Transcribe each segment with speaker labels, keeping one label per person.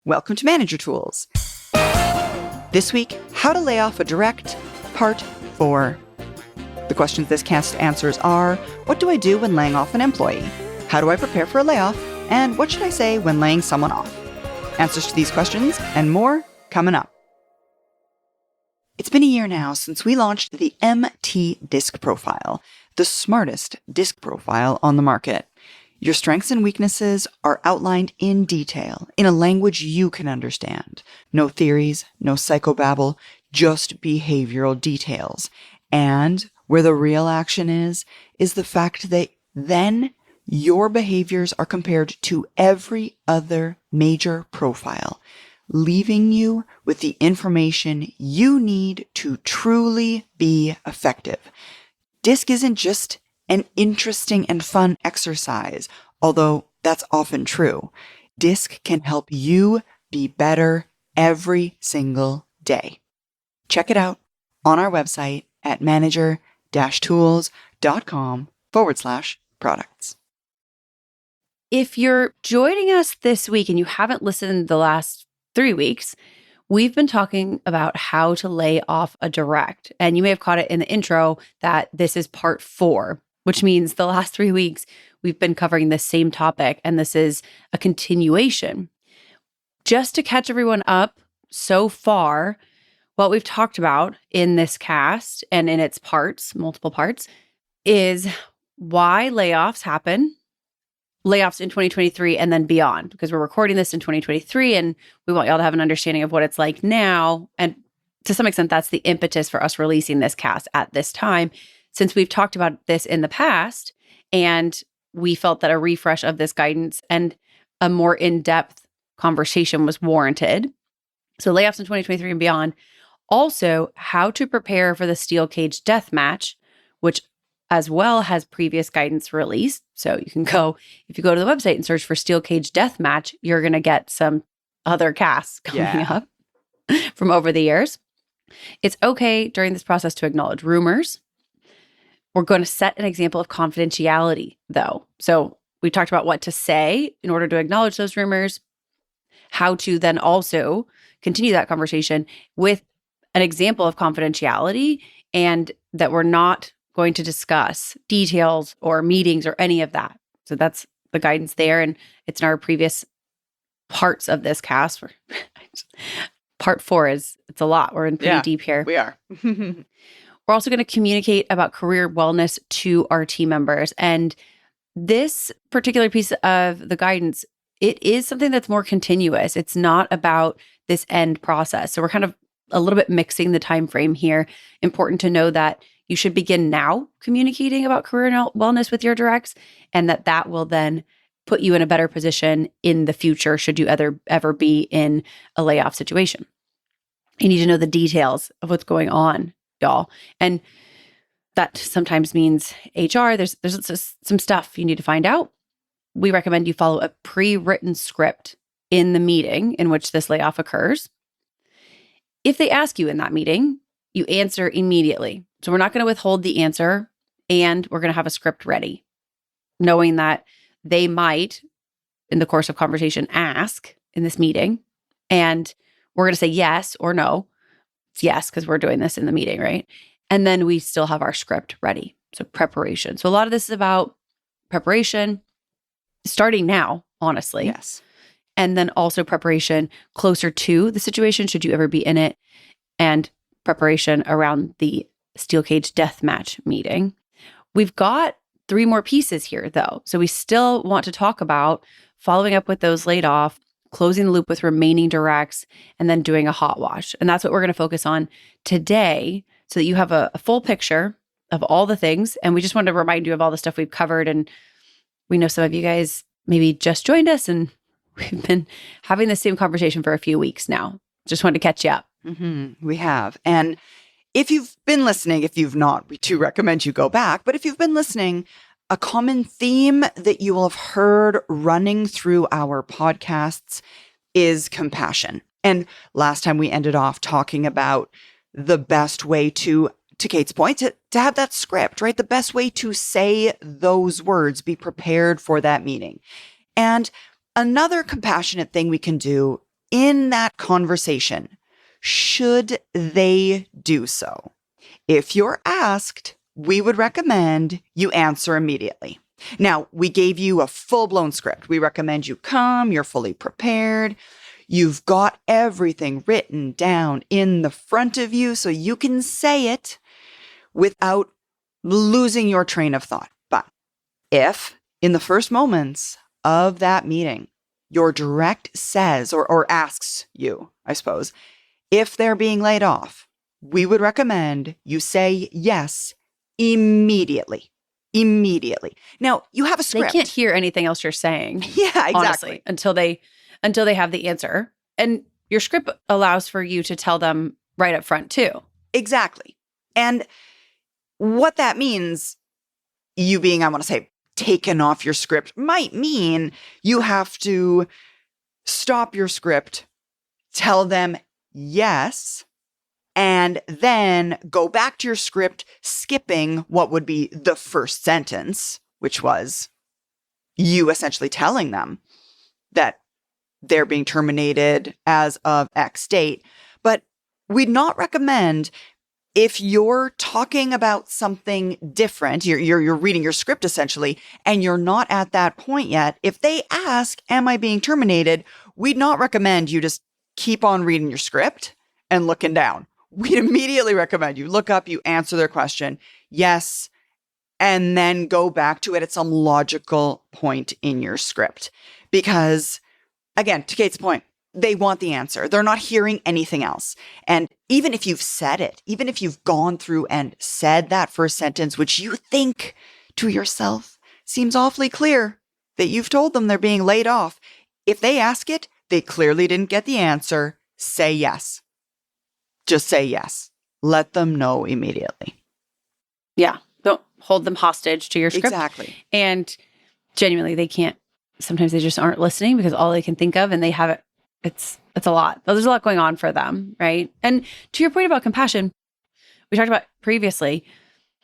Speaker 1: Welcome to Manager Tools. This week, how to lay off a direct, part 4. The questions this cast answers are, what do I do when laying off an employee? How do I prepare for a layoff? And what should I say when laying someone off? Answers to these questions and more coming up. It's been a year now since we launched the MT Disc Profile, the smartest disc profile on the market. Your strengths and weaknesses are outlined in detail, in a language you can understand. No theories, no psychobabble, just behavioral details. And where the real action is the fact that then your behaviors are compared to every other major profile, leaving you with the information you need to truly be effective. DISC isn't just an interesting and fun exercise, although that's often true. DISC can help you be better every single day. Check it out on our website at manager-tools.com/products.
Speaker 2: If you're joining us this week and you haven't listened the last 3 weeks, we've been talking about how to lay off a direct. And you may have caught it in the intro that this is part 4, which means the last 3 weeks we've been covering the same topic, and this is a continuation. Just to catch everyone up, so far, what we've talked about in this cast and in its parts, multiple parts, is why layoffs happen, layoffs in 2023 and then beyond, because we're recording this in 2023 and we want y'all to have an understanding of what it's like now. And to some extent, that's the impetus for us releasing this cast at this time, since we've talked about this in the past and we felt that a refresh of this guidance and a more in-depth conversation was warranted. So layoffs in 2023 and beyond. Also, how to prepare for the steel cage death match, which as well has previous guidance released. So you can go, if you go to the website and search for steel cage death match, you're going to get some other casts coming up from over the years. It's okay during this process to acknowledge rumors. We're going to set an example of confidentiality, though. So we talked about what to say in order to acknowledge those rumors, how to then also continue that conversation with an example of confidentiality, and that we're not going to discuss details or meetings or any of that. So that's the guidance there. And it's in our previous parts of this cast. Part 4 it's a lot. We're in pretty deep here.
Speaker 1: We are.
Speaker 2: We're also going to communicate about career wellness to our team members. And this particular piece of the guidance, it is something that's more continuous. It's not about this end process. So we're kind of a little bit mixing the time frame here. Important to know that you should begin now communicating about career wellness with your directs, and that will then put you in a better position in the future should you ever be in a layoff situation. You need to know the details of what's going on, y'all. And that sometimes means HR. There's some stuff you need to find out. We recommend you follow a pre-written script in the meeting in which this layoff occurs. If they ask you in that meeting, you answer immediately. So we're not going to withhold the answer, and we're going to have a script ready, knowing that they might, in the course of conversation, ask in this meeting, and we're going to say yes or no. It's yes, because we're doing this in the meeting, right? And then we still have our script ready. So preparation. So a lot of this is about preparation, starting now, honestly.
Speaker 1: Yes.
Speaker 2: And then also preparation closer to the situation, should you ever be in it, and preparation around the steel cage death match meeting. We've got 3 more pieces here, though. So we still want to talk about following up with those laid off, closing the loop with remaining directs, and then doing a hot wash. And that's what we're going to focus on today, so that you have a full picture of all the things. And we just wanted to remind you of all the stuff we've covered. And we know some of you guys maybe just joined us, and we've been having the same conversation for a few weeks now. Just wanted to catch you up.
Speaker 1: We have. And if you've been listening, if you've not, we do recommend you go back. But if you've been listening, a common theme that you will have heard running through our podcasts is compassion. And last time we ended off talking about the best way to Kate's point, to have that script, right? The best way to say those words, be prepared for that meeting. And another compassionate thing we can do in that conversation, should they do so? If you're asked, we would recommend you answer immediately. Now, we gave you a full-blown script. We recommend you come, you're fully prepared. You've got everything written down in the front of you so you can say it without losing your train of thought. But if in the first moments of that meeting, your direct says or asks you, I suppose, if they're being laid off, we would recommend you say yes immediately. Immediately. Now, you have a script.
Speaker 2: They can't hear anything else you're saying.
Speaker 1: Yeah, exactly.
Speaker 2: Honestly, until they have the answer. And your script allows for you to tell them right up front too.
Speaker 1: Exactly. And what that means, you being, I want to say, taken off your script, might mean you have to stop your script, tell them yes, and then go back to your script, skipping what would be the first sentence, which was you essentially telling them that they're being terminated as of X date. But we'd not recommend, if you're talking about something different, you're reading your script essentially, and you're not at that point yet, if they ask, am I being terminated? We'd not recommend you just keep on reading your script and looking down. We'd immediately recommend you look up, you answer their question, yes, and then go back to it at some logical point in your script. Because, again, to Kate's point, they want the answer. They're not hearing anything else. And even if you've said it, even if you've gone through and said that first sentence, which you think to yourself seems awfully clear that you've told them they're being laid off, if they ask it, they clearly didn't get the answer, say yes. Just say yes. Let them know immediately.
Speaker 2: Yeah. Don't hold them hostage to your script.
Speaker 1: Exactly.
Speaker 2: And genuinely, they can't, sometimes they just aren't listening because all they can think of, and they have it, it's a lot. There's a lot going on for them, right? And to your point about compassion, we talked about previously,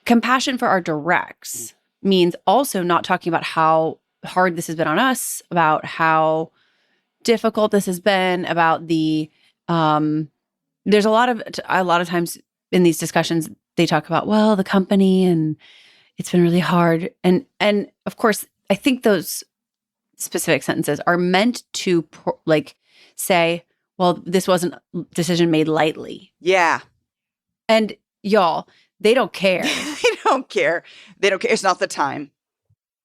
Speaker 2: compassion for our directs means also not talking about how hard this has been on us, about how difficult this has been, about the, there's a lot of times in these discussions, they talk about, well, the company and it's been really hard. And of course, I think those specific sentences are meant to say, well, this wasn't a decision made lightly.
Speaker 1: Yeah.
Speaker 2: And y'all, they don't care.
Speaker 1: They don't care. They don't care. It's not the time.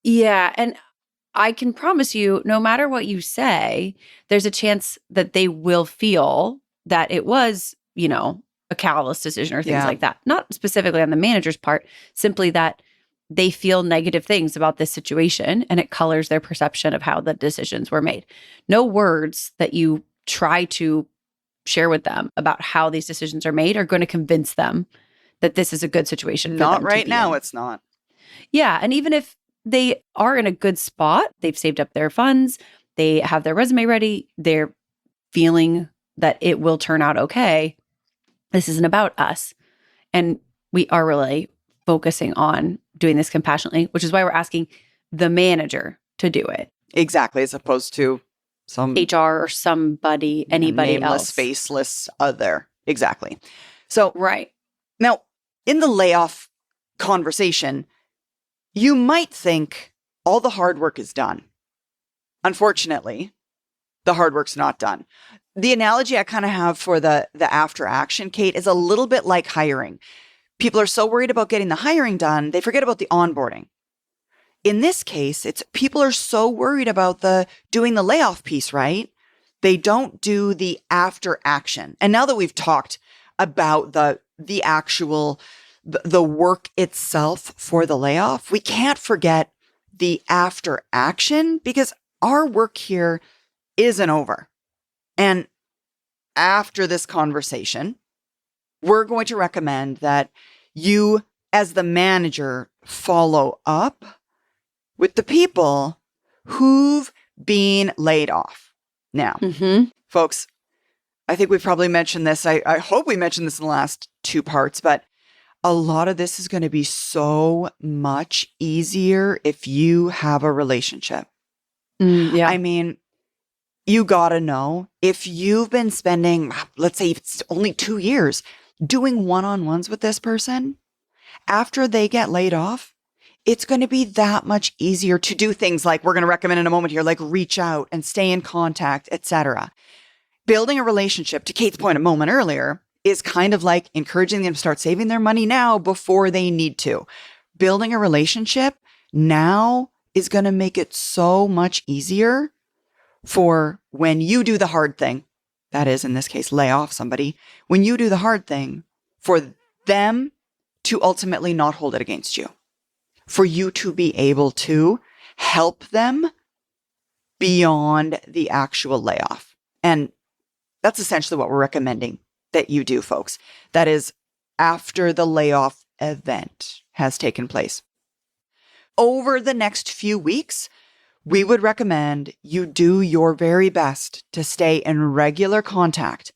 Speaker 2: Yeah. And I can promise you, no matter what you say, there's a chance that they will feel that it was, a callous decision or things like that. Not specifically on the manager's part, simply that they feel negative things about this situation and it colors their perception of how the decisions were made. No words that you try to share with them about how these decisions are made are going to convince them that this is a good situation for them.
Speaker 1: Not right now, it's not.
Speaker 2: Yeah. And even if they are in a good spot, they've saved up their funds, they have their resume ready, they're feeling that it will turn out okay. This isn't about us. And we are really focusing on doing this compassionately, which is why we're asking the manager to do it.
Speaker 1: Exactly. As opposed to some
Speaker 2: HR or somebody, anybody
Speaker 1: nameless,
Speaker 2: else.
Speaker 1: faceless other. Exactly. So,
Speaker 2: right.
Speaker 1: Now, in the layoff conversation, you might think all the hard work is done. Unfortunately, the hard work's not done. The analogy I kind of have for the after action, Kate, is a little bit like hiring. People are so worried about getting the hiring done, they forget about the onboarding. In this case, it's people are so worried about doing the layoff piece, right? They don't do the after action. And now that we've talked about the actual the work itself for the layoff, we can't forget the after action because our work here isn't over. And after this conversation, we're going to recommend that you, as the manager, follow up with the people who've been laid off. Now, folks, I think we've probably mentioned this. I hope we mentioned this in the last 2 parts, but a lot of this is going to be so much easier if you have a relationship.
Speaker 2: Yeah.
Speaker 1: I mean, you gotta know if you've been spending, let's say it's only 2 years doing one-on-ones with this person, after they get laid off, it's going to be that much easier to do things like we're going to recommend in a moment here, like reach out and stay in contact, etc. Building a relationship, to Kate's point a moment earlier, is kind of like encouraging them to start saving their money now before they need to. Building a relationship now is going to make it so much easier for when you do the hard thing, that is, in this case, lay off somebody, when you do the hard thing, for them to ultimately not hold it against you, for you to be able to help them beyond the actual layoff. And that's essentially what we're recommending that you do, folks. That is after the layoff event has taken place. Over the next few weeks, we would recommend you do your very best to stay in regular contact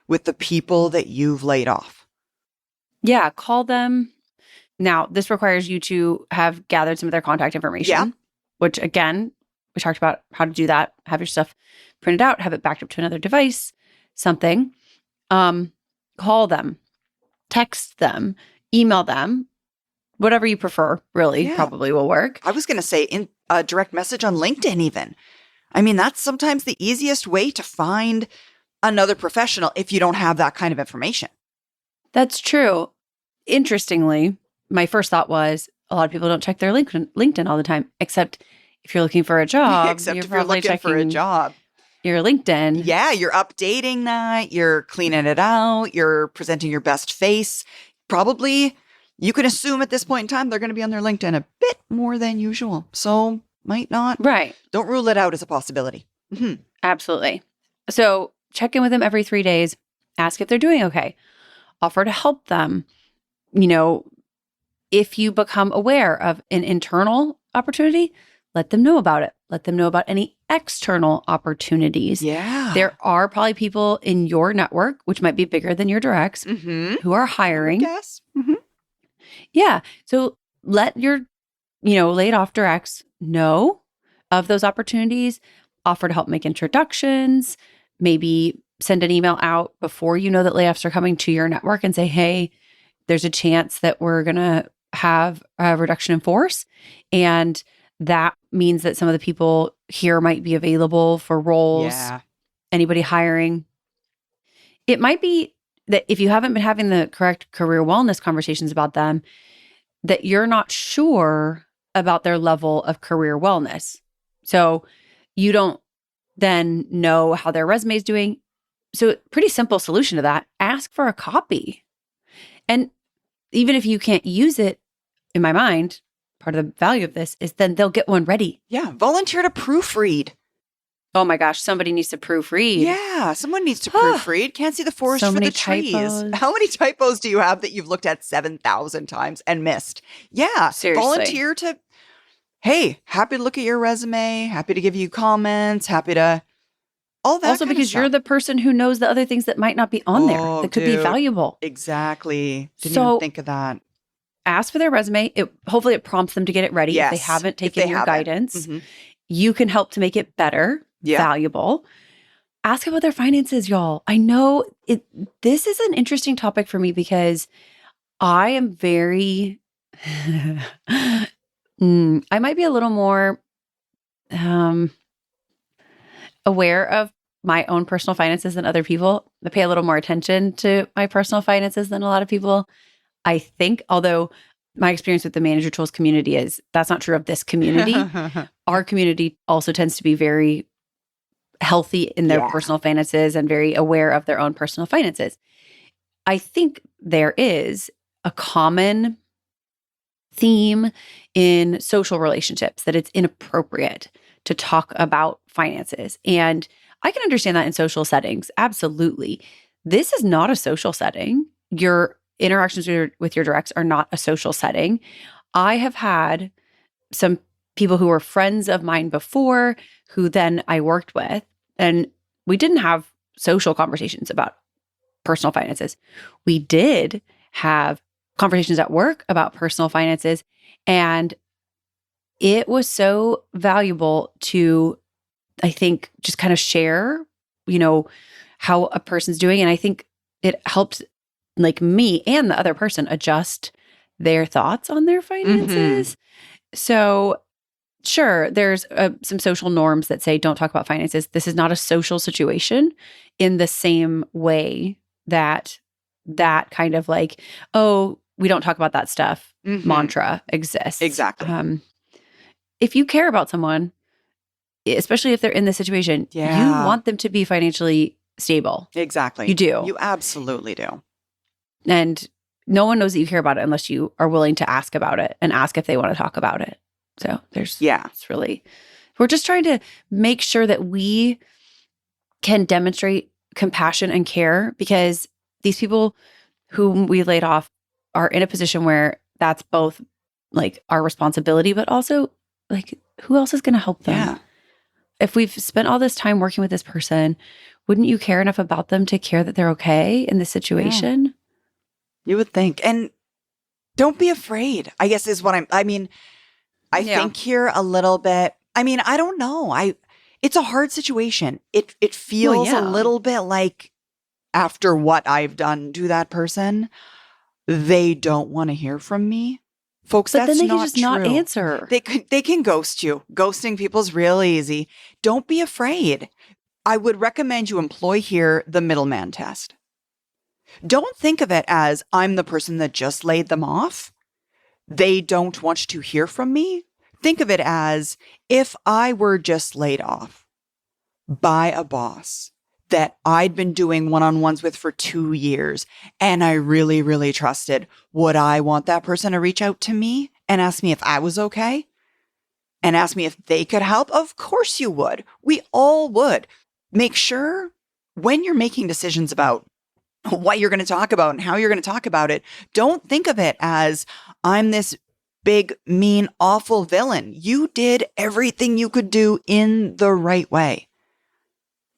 Speaker 1: with the people that you've laid off.
Speaker 2: Yeah, call them. Now, this requires you to have gathered some of their contact information, which again, we talked about how to do that. Have your stuff printed out, have it backed up to another device, something. Call them, text them, email them, whatever you prefer, really, probably will work.
Speaker 1: I was going to say in a direct message on LinkedIn even. I mean, that's sometimes the easiest way to find another professional if you don't have that kind of information.
Speaker 2: That's true. Interestingly, my first thought was a lot of people don't check their LinkedIn all the time, except if you're looking for a job.
Speaker 1: Except if you're looking for a job.
Speaker 2: Your LinkedIn.
Speaker 1: Yeah, you're updating that. You're cleaning it out. You're presenting your best face. Probably, you can assume at this point in time, they're going to be on their LinkedIn a bit more than usual. So might not.
Speaker 2: Right.
Speaker 1: Don't rule it out as a possibility. Mm-hmm.
Speaker 2: Absolutely. So check in with them every 3 days. Ask if they're doing okay. Offer to help them. You know, if you become aware of an internal opportunity, let them know about it. Let them know about any external opportunities.
Speaker 1: Yeah.
Speaker 2: There are probably people in your network, which might be bigger than your directs, who are hiring.
Speaker 1: Yes. Mm-hmm.
Speaker 2: Yeah. So let your, laid off directs know of those opportunities. Offer to help make introductions. Maybe send an email out before you know that layoffs are coming to your network and say, hey, there's a chance that we're going to have a reduction in force. And that means that some of the people here might be available for roles.
Speaker 1: Yeah.
Speaker 2: Anybody hiring. It might be that if you haven't been having the correct career wellness conversations about them, that you're not sure about their level of career wellness. So you don't then know how their resume is doing. So pretty simple solution to that, ask for a copy. And even if you can't use it, in my mind, part of the value of this is then they'll get one ready.
Speaker 1: Yeah. Volunteer to proofread.
Speaker 2: Oh my gosh, somebody needs to proofread.
Speaker 1: Yeah, someone needs to proofread. Can't see the forest for the trees.
Speaker 2: Typos.
Speaker 1: How many typos do you have that you've looked at 7,000 times and missed? Yeah,
Speaker 2: seriously.
Speaker 1: Volunteer to, hey, happy to look at your resume, happy to give you comments, happy to, all that
Speaker 2: also, because you're the person who knows the other things that might not be on there that could be valuable.
Speaker 1: Exactly. Didn't even think of that.
Speaker 2: Ask for their resume. Hopefully it prompts them to get it ready.
Speaker 1: Yes,
Speaker 2: if they haven't taken your guidance.
Speaker 1: Mm-hmm.
Speaker 2: You can help to make it better, valuable. Ask about their finances, y'all. I know this is an interesting topic for me because I am very, I might be a little more aware of my own personal finances than other people. I pay a little more attention to my personal finances than a lot of people. I think, although my experience with the Manager Tools community is that's not true of this community. Our community also tends to be very healthy in their personal finances and very aware of their own personal finances. I think there is a common theme in social relationships that it's inappropriate to talk about finances. And I can understand that in social settings. Absolutely. This is not a social setting. Your interactions with your directs are not a social setting. I have had some people who were friends of mine before who then I worked with, and we didn't have social conversations about personal finances. We did have conversations at work about personal finances, and it was so valuable to I think just kind of share, how a person's doing. And I think it helps like me and the other person adjust their thoughts on their finances. So sure, there's some social norms that say don't talk about finances. This is not a social situation in the same way that kind of like, oh, we don't talk about that stuff mantra exists.
Speaker 1: Exactly.
Speaker 2: If you care about someone, especially if they're in this situation, you want them to be financially stable.
Speaker 1: Exactly.
Speaker 2: You do.
Speaker 1: You absolutely do.
Speaker 2: And no one knows that you care about it unless you are willing to ask about it and ask if they want to talk about it. So it's really, we're just trying to make sure that we can demonstrate compassion and care, because these people whom we laid off are in a position where that's both like our responsibility, but also like, who else is going to help them?
Speaker 1: Yeah.
Speaker 2: If we've spent all this time working with this person, wouldn't you care enough about them to care that they're okay in this situation?
Speaker 1: Yeah. You would think. And don't be afraid, I guess is what I think here a little bit. I don't know. It's a hard situation. It feels a little bit like after what I've done to that person, they don't want to hear from me. Folks,
Speaker 2: but
Speaker 1: that's
Speaker 2: then they
Speaker 1: not
Speaker 2: can just
Speaker 1: true.
Speaker 2: not answer.
Speaker 1: They can ghost you. Ghosting people's real easy. Don't be afraid. I would recommend you employ here the middleman test. Don't think of it as I'm the person that just laid them off. They don't want to hear from me. Think of it as if I were just laid off by a boss that I'd been doing one-on-ones with for 2 years and I really, really trusted. Would I want that person to reach out to me and ask me if I was okay? And ask me if they could help? Of course you would. We all would. Make sure when you're making decisions about what you're going to talk about and how you're going to talk about it, don't think of it as I'm this big, mean, awful villain. You did everything you could do in the right way.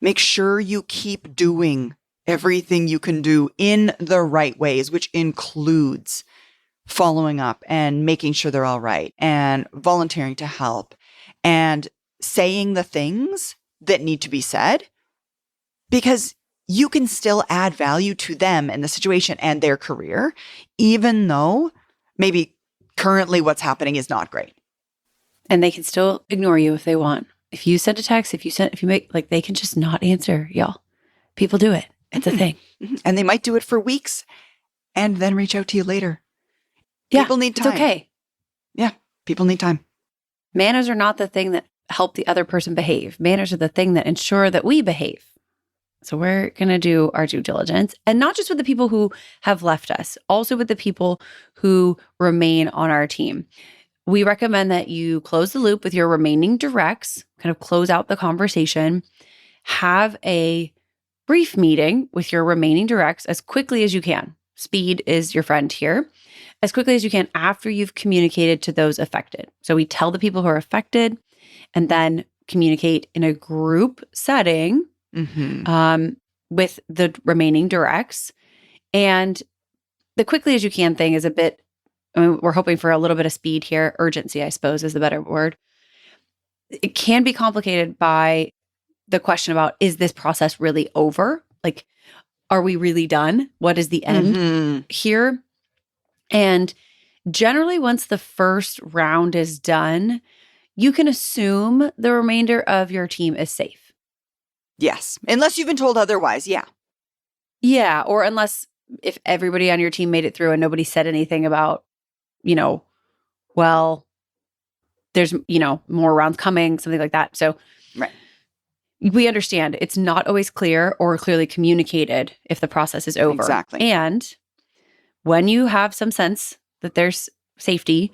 Speaker 1: Make sure you keep doing everything you can do in the right ways, which includes following up and making sure they're all right and volunteering to help and saying the things that need to be said, because you can still add value to them and the situation and their career, even though maybe currently what's happening is not great.
Speaker 2: And they can still ignore you if they want. If you send a text, if you make, like, they can just not answer, y'all. People do it. It's a thing.
Speaker 1: And they might do it for weeks and then reach out to you later.
Speaker 2: Yeah,
Speaker 1: people need time.
Speaker 2: It's okay.
Speaker 1: Yeah, people need time.
Speaker 2: Manners are not the thing that help the other person behave. Manners are the thing that ensure that we behave. So we're going to do our due diligence, and not just with the people who have left us, also with the people who remain on our team. We recommend that you close the loop with your remaining directs, kind of close out the conversation, have a brief meeting with your remaining directs as quickly as you can. Speed is your friend here. As quickly as you can after you've communicated to those affected. So we tell the people who are affected and then communicate in a group setting with the remaining directs. And the quickly as you can thing is a bit, we're hoping for a little bit of speed here. Urgency, I suppose, is the better word. It can be complicated by the question about, is this process really over? Like, are we really done? What is the end here? And generally, once the first round is done, you can assume the remainder of your team is safe.
Speaker 1: Yes. Unless you've been told otherwise. Yeah.
Speaker 2: Yeah. Or unless if everybody on your team made it through and nobody said anything about, well, there's, more rounds coming, something like that. So
Speaker 1: right.
Speaker 2: We understand it's not always clear or clearly communicated if the process is over.
Speaker 1: Exactly.
Speaker 2: And when you have some sense that there's safety,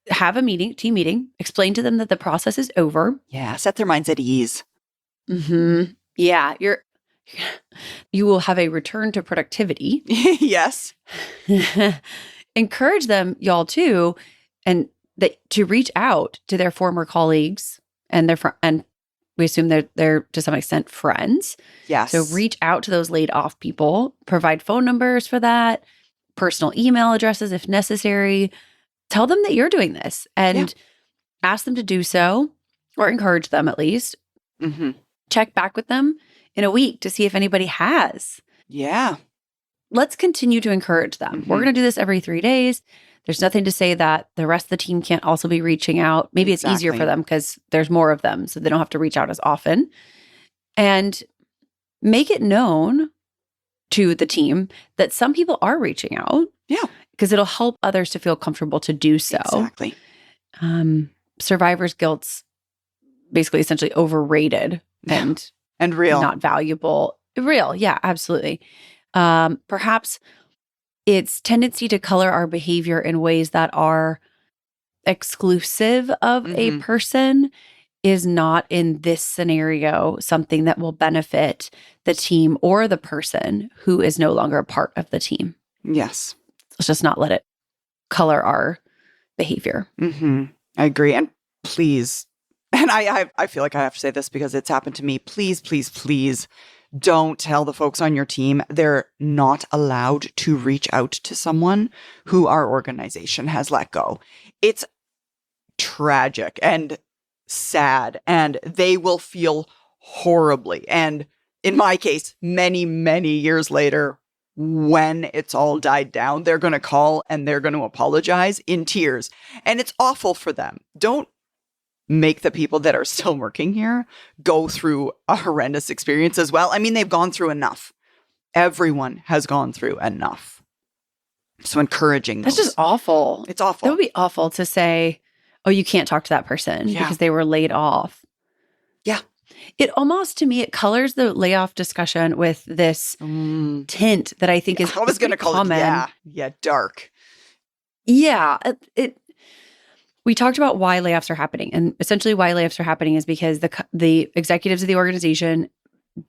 Speaker 2: have a team meeting, explain to them that the process is over.
Speaker 1: Yeah. Set their minds at ease.
Speaker 2: Yeah. You will have a return to productivity.
Speaker 1: Yes.
Speaker 2: Encourage them, y'all, too, and to reach out to their former colleagues and and we assume they're to some extent friends.
Speaker 1: Yes.
Speaker 2: So reach out to those laid off people, provide phone numbers for that, personal email addresses if necessary. Tell them that you're doing this and ask them to do so, or encourage them at least.
Speaker 1: Mm-hmm.
Speaker 2: Check back with them in a week to see if anybody has.
Speaker 1: Yeah.
Speaker 2: Let's continue to encourage them.
Speaker 1: Mhm.
Speaker 2: We're going to do this every 3 days. There's nothing to say that the rest of the team can't also be reaching out. Maybe it's easier for
Speaker 1: Exactly.
Speaker 2: them because there's more of them, so they don't have to reach out as often. And make it known to the team that some people are reaching out.
Speaker 1: Yeah.
Speaker 2: Because it'll help others to feel comfortable to do so.
Speaker 1: Exactly.
Speaker 2: Survivor's guilt's basically essentially overrated and
Speaker 1: real.
Speaker 2: not valuable. Real, yeah, absolutely. Perhaps its tendency to color our behavior in ways that are exclusive of a
Speaker 1: Mhm.
Speaker 2: person is not in this scenario something that will benefit the team or the person who is no longer a part of the team.
Speaker 1: Yes.
Speaker 2: Let's just not let it color our behavior.
Speaker 1: Mm-hmm. I agree. And please, and I feel like I have to say this because it's happened to me. Please, please, please don't tell the folks on your team they're not allowed to reach out to someone who our organization has let go. It's tragic and sad, and they will feel horribly. And in my case, many, many years later, when it's all died down, they're going to call and they're going to apologize in tears. And it's awful for them. Don't make the people that are still working here go through a horrendous experience as well. I mean, they've gone through enough. Everyone has gone through enough. So encouraging
Speaker 2: That's
Speaker 1: those.
Speaker 2: just awful.
Speaker 1: It's awful.
Speaker 2: That would be awful to say, oh, you can't talk to that person because they were laid off.
Speaker 1: Yeah.
Speaker 2: It almost, to me, it colors the layoff discussion with this tint that I think is
Speaker 1: I was going to call
Speaker 2: common.
Speaker 1: it, dark.
Speaker 2: Yeah. We talked about why layoffs are happening. And essentially why layoffs are happening is because the executives of the organization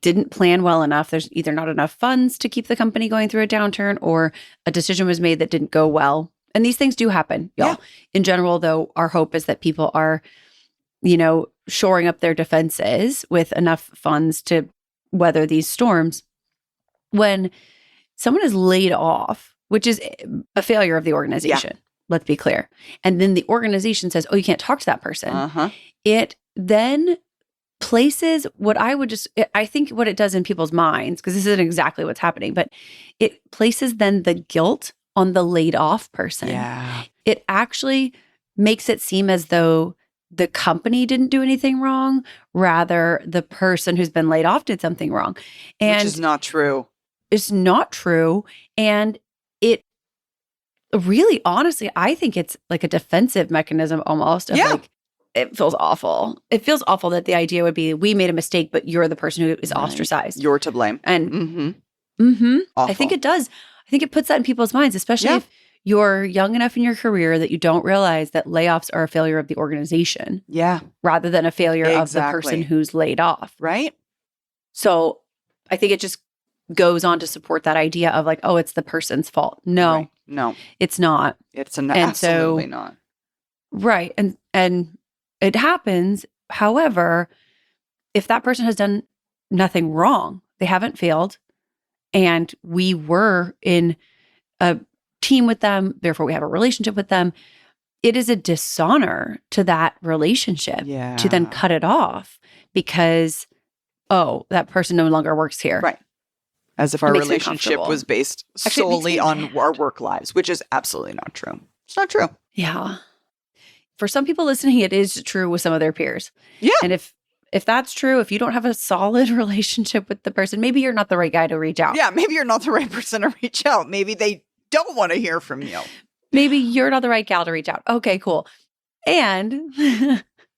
Speaker 2: didn't plan well enough. There's either not enough funds to keep the company going through a downturn, or a decision was made that didn't go well. And these things do happen, y'all.
Speaker 1: Yeah.
Speaker 2: In general, though, our hope is that people are, shoring up their defenses with enough funds to weather these storms. When someone is laid off, which is a failure of the organization, let's be clear. And then the organization says, oh, you can't talk to that person. It then places I think what it does in people's minds, because this isn't exactly what's happening, but it places then the guilt on the laid off person.
Speaker 1: Yeah.
Speaker 2: It actually makes it seem as though the company didn't do anything wrong, rather the person who's been laid off did something wrong. And
Speaker 1: which is not true.
Speaker 2: It's not true. And it really, honestly, I think it's like a defensive mechanism almost of like, it feels awful. It feels awful that the idea would be, we made a mistake, but you're the person who is ostracized.
Speaker 1: You're to blame.
Speaker 2: And
Speaker 1: Awful.
Speaker 2: I think it does. I think it puts that in people's minds, especially if you're young enough in your career that you don't realize that layoffs are a failure of the organization.
Speaker 1: Yeah.
Speaker 2: Rather than a failure of the person who's laid off.
Speaker 1: Right.
Speaker 2: So I think it just goes on to support that idea of like, oh, it's the person's fault. No.
Speaker 1: Right. No.
Speaker 2: It's not.
Speaker 1: It's absolutely not.
Speaker 2: Right. And it happens. However, if that person has done nothing wrong, they haven't failed, and we were in a team with them, therefore we have a relationship with them, it is a dishonor to that relationship to then cut it off because, oh, that person no longer works here.
Speaker 1: Right. As if our relationship was based solely on our work lives, which is absolutely not true. It's not true.
Speaker 2: Yeah. For some people listening, it is true with some of their peers.
Speaker 1: Yeah.
Speaker 2: And if that's true, if you don't have a solid relationship with the person, maybe you're not the right guy to reach out.
Speaker 1: Yeah, maybe you're not the right person to reach out. Maybe they don't want to hear from you.
Speaker 2: Maybe you're not the right gal to reach out. Okay, cool. And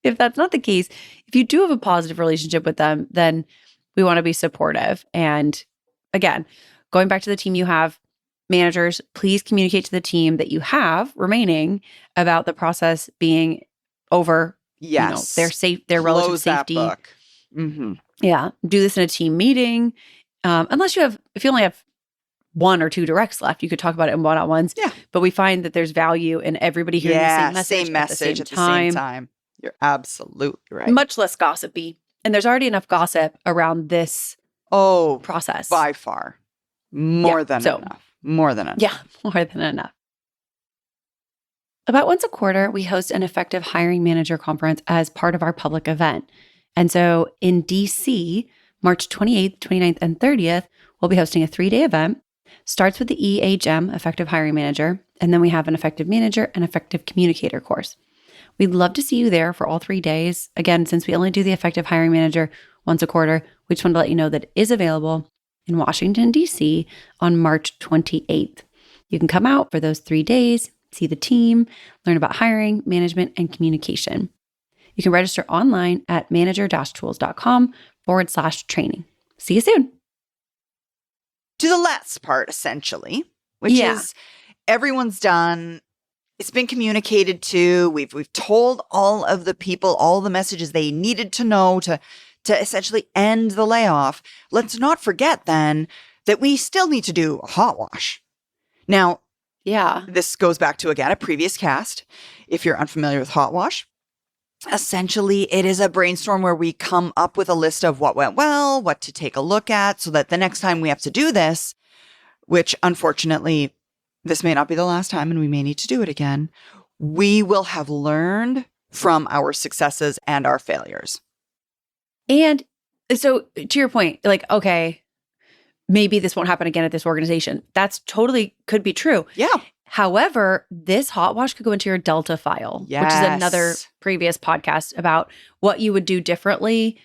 Speaker 2: if that's not the case, if you do have a positive relationship with them, then we want to be supportive. And again, going back to the team you have, managers, please communicate to the team that you have remaining about the process being over.
Speaker 1: Yes.
Speaker 2: Their relative safety.
Speaker 1: That book.
Speaker 2: Yeah. Do this in a team meeting. If you only have 1 or 2 directs left, you could talk about it in one-on-ones.
Speaker 1: Yeah.
Speaker 2: But we find that there's value in everybody hearing the same message at the same time.
Speaker 1: You're absolutely right.
Speaker 2: Much less gossipy. And there's already enough gossip around this process.
Speaker 1: By far. More than enough. More than enough.
Speaker 2: Yeah, more than enough. About once a quarter, we host an effective hiring manager conference as part of our public event. And so in DC, March 28th, 29th, and 30th, we'll be hosting a 3-day event. Starts with the EHM, Effective Hiring Manager, and then we have an Effective Manager and Effective Communicator course. We'd love to see you there for all 3 days. Again, since we only do the Effective Hiring Manager once a quarter, we just wanted to let you know that it is available in Washington, D.C. on March 28th. You can come out for those 3 days, see the team, learn about hiring, management, and communication. You can register online at manager-tools.com/training. See you soon.
Speaker 1: To the last part, essentially, which is everyone's done. It's been communicated to. We've told all of the people all the messages they needed to know to essentially end the layoff. Let's not forget then that we still need to do a hot wash. Now, this goes back to, again, a previous cast. If you're unfamiliar with hot wash, essentially it is a brainstorm where we come up with a list of what went well, what to take a look at, so that the next time we have to do this, which unfortunately this may not be the last time and we may need to do it again, we will have learned from our successes and our failures.
Speaker 2: And so to your point, like, okay, maybe this won't happen again at this organization. That's totally could be true.
Speaker 1: Yeah.
Speaker 2: However, this hot wash could go into your Delta file, which is another previous podcast about what you would do differently.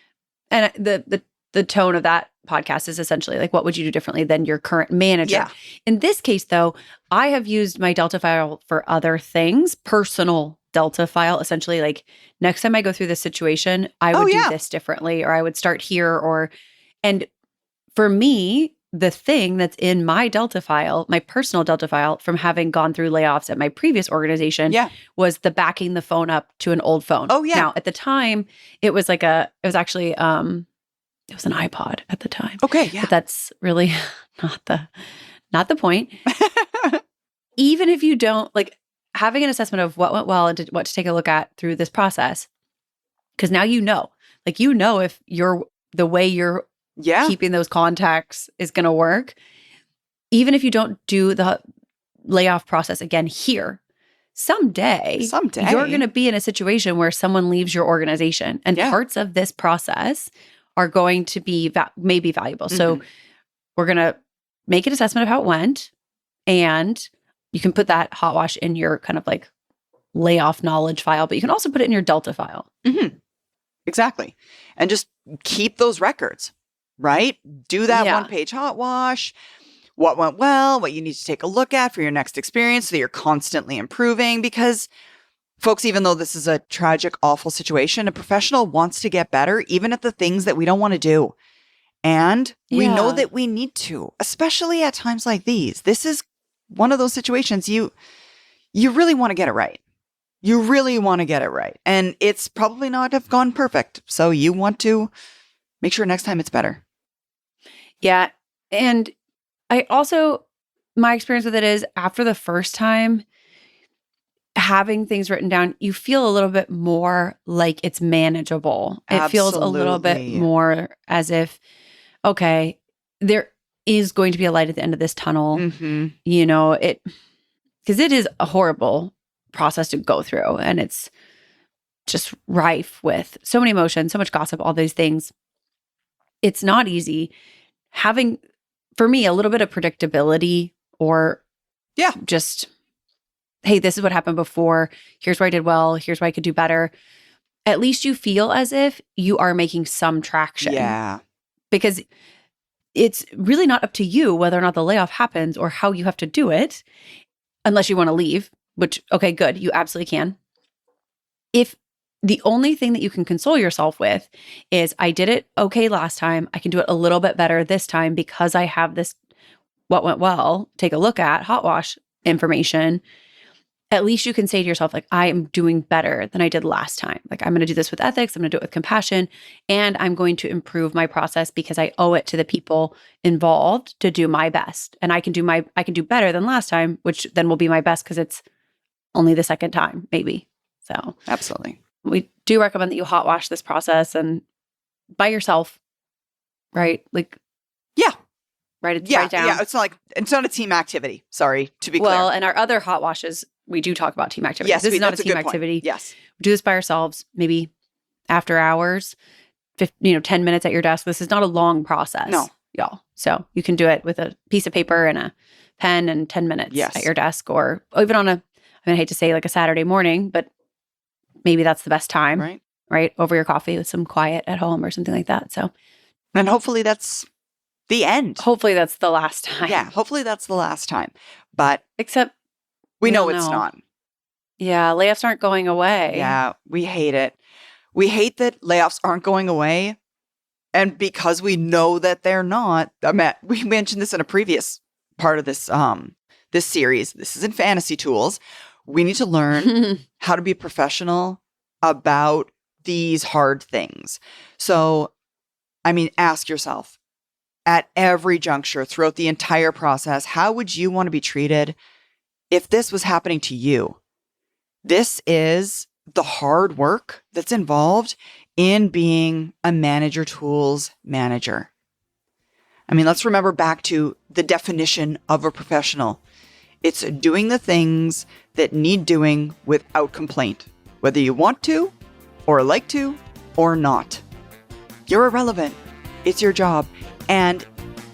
Speaker 2: And the tone of that podcast is essentially like, what would you do differently than your current manager?
Speaker 1: Yeah.
Speaker 2: In this case, though, I have used my Delta file for other things, personal Delta file, essentially like next time I go through this situation, I would do this differently, or I would start here, and for me, the thing that's in my Delta file, my personal Delta file from having gone through layoffs at my previous organization was the backing the phone up to an old phone.
Speaker 1: Oh, yeah.
Speaker 2: Now, at the time, it was an iPod at the time.
Speaker 1: Okay, yeah.
Speaker 2: But that's really not the point. Even if you don't, like, having an assessment of what went well and what to take a look at through this process, because now if the way you're keeping those contacts is going to work. Even if you don't do the layoff process again here, someday you're going to be in a situation where someone leaves your organization and parts of this process are going to be maybe valuable. Mm-hmm. So we're going to make an assessment of how it went, and you can put that hot wash in your kind of like layoff knowledge file, but you can also put it in your Delta file.
Speaker 1: Mm-hmm. Exactly. And just keep those records. Right? Do that one-page hot wash. What went well, what you need to take a look at for your next experience so that you're constantly improving. Because, folks, even though this is a tragic, awful situation, a professional wants to get better even at the things that we don't want to do. And we know that we need to, especially at times like these. This is one of those situations you really want to get it right. You really want to get it right. And it's probably not have gone perfect. So you want to make sure next time it's better.
Speaker 2: Yeah. And I also, my experience with it is after the first time, having things written down, you feel a little bit more like it's manageable. It feels a little bit more as if, okay, there is going to be a light at the end of this tunnel. Mm-hmm. You know, because it is a horrible process to go through, and it's just rife with so many emotions, so much gossip, all these things. It's not easy. Having, for me, a little bit of predictability or just, hey, this is what happened before. Here's where I did well. Here's where I could do better. At least you feel as if you are making some traction.
Speaker 1: Yeah.
Speaker 2: Because it's really not up to you whether or not the layoff happens or how you have to do it, unless you want to leave, which, okay, good. You absolutely can. If the only thing that you can console yourself with is, I did it okay last time, I can do it a little bit better this time because I have this what went well, take a look at, hot wash information. At least you can say to yourself, like, I am doing better than I did last time. Like, I'm going to do this with ethics, I'm going to do it with compassion, and I'm going to improve my process because I owe it to the people involved to do my best. And I can do better than last time, which then will be my best because it's only the second time, maybe. So
Speaker 1: absolutely.
Speaker 2: We do recommend that you hot wash this process and by yourself, right? Like, write it down.
Speaker 1: Yeah, it's not a team activity. Sorry, to be clear.
Speaker 2: Well, and our other hot washes, we do talk about team activity.
Speaker 1: Yes,
Speaker 2: this is not a team activity.
Speaker 1: Yes.
Speaker 2: We do this by ourselves, maybe after hours. 10 minutes at your desk. This is not a long process.
Speaker 1: No.
Speaker 2: Y'all. So you can do it with a piece of paper and a pen and 10 minutes
Speaker 1: Yes.
Speaker 2: at your desk, or even on I hate to say like a Saturday morning, but maybe that's the best time, right? Over your coffee with some quiet at home or something like that. So,
Speaker 1: and hopefully that's the end.
Speaker 2: Hopefully that's the last time.
Speaker 1: Yeah, hopefully that's the last time. But
Speaker 2: except
Speaker 1: we know it's not.
Speaker 2: Yeah, layoffs aren't going away.
Speaker 1: Yeah, we hate it. We hate that layoffs aren't going away. And because we know that they're not, we mentioned this in a previous part of this this series. This is in Fantasy Tools. We need to learn how to be professional about these hard things. So, ask yourself at every juncture throughout the entire process, how would you want to be treated if this was happening to you? This is the hard work that's involved in being a manager tools manager. Let's remember back to the definition of a professional. It's doing the things that need doing without complaint, whether you want to or like to or not. You're irrelevant. It's your job. And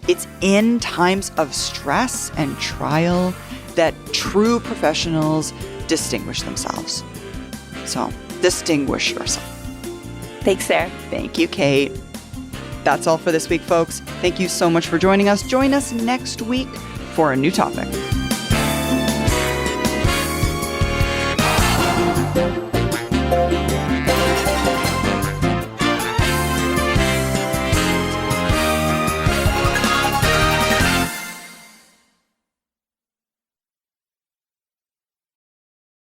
Speaker 1: it's in times of stress and trial that true professionals distinguish themselves. So, distinguish yourself.
Speaker 2: Thanks, Sarah.
Speaker 1: Thank you, Kate. That's all for this week, folks. Thank you so much for joining us. Join us next week for a new topic.